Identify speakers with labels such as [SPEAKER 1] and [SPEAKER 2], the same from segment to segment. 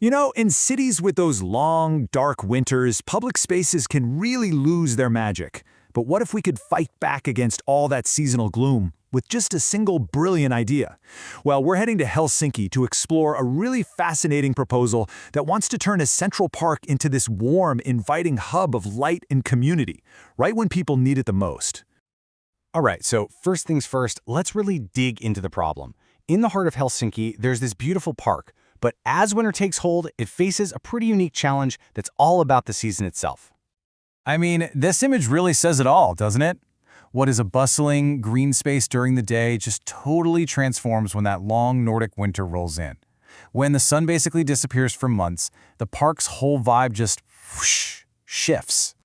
[SPEAKER 1] You know, in cities with those long, dark winters, public spaces can really lose their magic. But what if we could fight back against all that seasonal gloom with just a single brilliant idea? Well, we're heading to Helsinki to explore a really fascinating proposal that wants to turn a central park into this warm, inviting hub of light and community, right when people need it the most.
[SPEAKER 2] All right, so first things first, let's really dig into the problem. In the heart of Helsinki, there's this beautiful park, but as winter takes hold, it faces a pretty unique challenge that's all about the season itself.
[SPEAKER 3] I mean, this image really says it all, doesn't it? What is a bustling green space during the day just totally transforms when that long Nordic winter rolls in. When the sun basically disappears for months, the park's whole vibe just whoosh, shifts.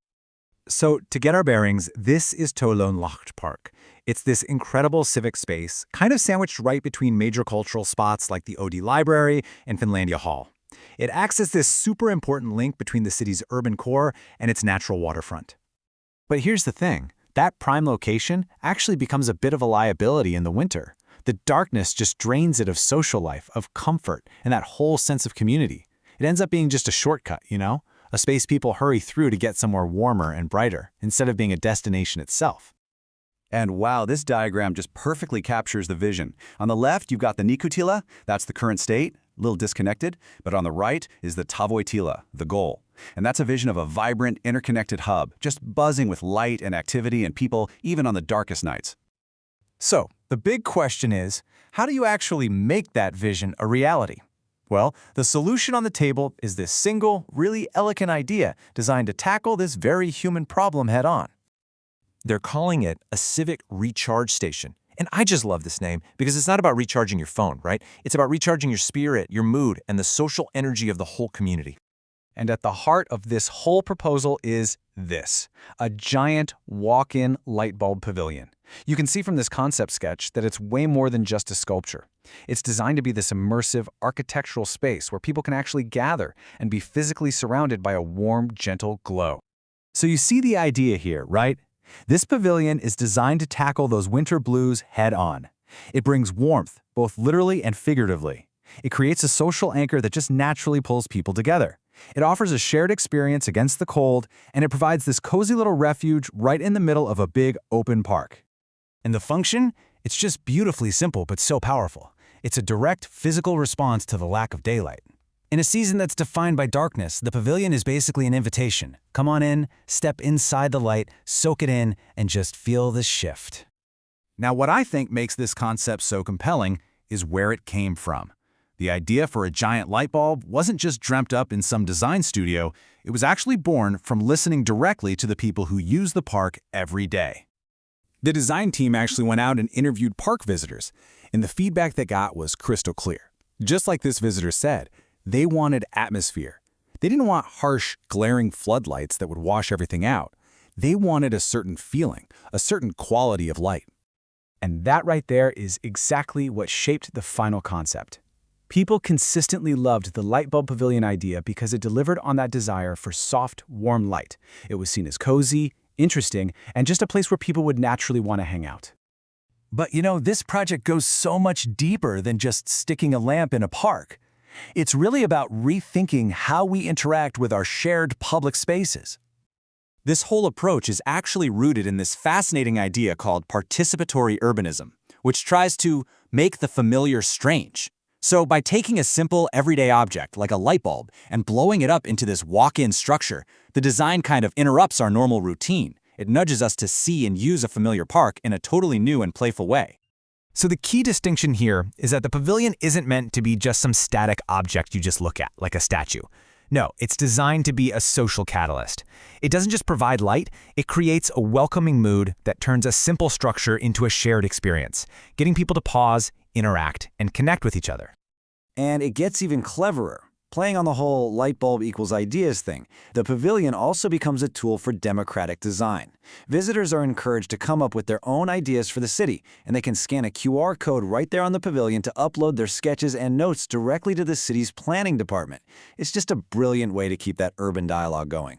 [SPEAKER 1] So, to get our bearings, this is Töölönlahti Park. It's this incredible civic space, kind of sandwiched right between major cultural spots like the OD Library and Finlandia Hall. It acts as this super important link between the city's urban core and its natural waterfront. But here's the thing. That prime location actually becomes a bit of a liability in the winter. The darkness just drains it of social life, of comfort, and that whole sense of community. It ends up being just a shortcut, you know? A space people hurry through to get somewhere warmer and brighter, instead of being a destination itself.
[SPEAKER 4] And wow, this diagram just perfectly captures the vision. On the left, you've got the Nikutila, that's the current state, a little disconnected, but on the right is the Tavoitila, the goal. And that's a vision of a vibrant, interconnected hub, just buzzing with light and activity and people, even on the darkest nights.
[SPEAKER 3] So, the big question is, how do you actually make that vision a reality? Well, the solution on the table is this single, really elegant idea designed to tackle this very human problem head-on.
[SPEAKER 5] They're calling it a civic recharge station. And I just love this name because it's not about recharging your phone, right? It's about recharging your spirit, your mood, and the social energy of the whole community.
[SPEAKER 2] And at the heart of this whole proposal is this, a giant walk-in light bulb pavilion. You can see from this concept sketch that it's way more than just a sculpture. It's designed to be this immersive architectural space where people can actually gather and be physically surrounded by a warm, gentle glow.
[SPEAKER 1] So you see the idea here, right? This pavilion is designed to tackle those winter blues head-on. It brings warmth, both literally and figuratively. It creates a social anchor that just naturally pulls people together. It offers a shared experience against the cold, and it provides this cozy little refuge right in the middle of a big, open park.
[SPEAKER 3] And the function? It's just beautifully simple but so powerful. It's a direct physical response to the lack of daylight. In a season that's defined by darkness, the pavilion is basically an invitation. Come on in, step inside the light, soak it in, and just feel the shift.
[SPEAKER 1] Now, what I think makes this concept so compelling is where it came from. The idea for a giant light bulb wasn't just dreamt up in some design studio, it was actually born from listening directly to the people who use the park every day. The design team actually went out and interviewed park visitors, and the feedback they got was crystal clear. Just like this visitor said, they wanted atmosphere. They didn't want harsh, glaring floodlights that would wash everything out. They wanted a certain feeling, a certain quality of light.
[SPEAKER 2] And that right there is exactly what shaped the final concept. People consistently loved the light bulb pavilion idea because it delivered on that desire for soft, warm light. It was seen as cozy, interesting, and just a place where people would naturally want to hang out.
[SPEAKER 3] But you know, this project goes so much deeper than just sticking a lamp in a park. It's really about rethinking how we interact with our shared public spaces.
[SPEAKER 5] This whole approach is actually rooted in this fascinating idea called participatory urbanism, which tries to make the familiar strange. So by taking a simple, everyday object like a light bulb and blowing it up into this walk-in structure, the design kind of interrupts our normal routine. It nudges us to see and use a familiar park in a totally new and playful way.
[SPEAKER 3] So the key distinction here is that the pavilion isn't meant to be just some static object you just look at, like a statue. No, it's designed to be a social catalyst. It doesn't just provide light, it creates a welcoming mood that turns a simple structure into a shared experience, getting people to pause, interact, and connect with each other.
[SPEAKER 6] And it gets even cleverer. Playing on the whole light bulb equals ideas thing, the pavilion also becomes a tool for democratic design. Visitors are encouraged to come up with their own ideas for the city, and they can scan a QR code right there on the pavilion to upload their sketches and notes directly to the city's planning department. It's just a brilliant way to keep that urban dialogue going.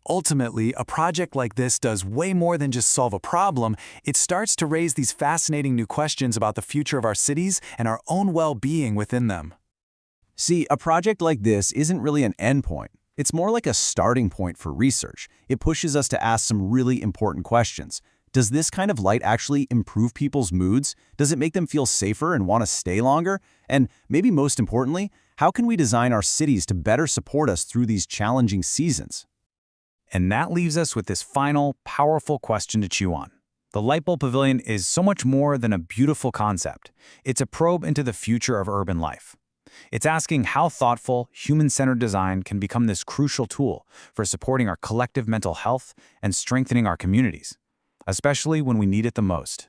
[SPEAKER 1] Ultimately, a project like this does way more than just solve a problem. It starts to raise these fascinating new questions about the future of our cities and our own well-being within them.
[SPEAKER 4] See, a project like this isn't really an endpoint. It's more like a starting point for research. It pushes us to ask some really important questions. Does this kind of light actually improve people's moods? Does it make them feel safer and want to stay longer? And maybe most importantly, how can we design our cities to better support us through these challenging seasons?
[SPEAKER 2] And that leaves us with this final, powerful question to chew on. The light bulb pavilion is so much more than a beautiful concept. It's a probe into the future of urban life. It's asking how thoughtful, human-centered design can become this crucial tool for supporting our collective mental health and strengthening our communities, especially when we need it the most.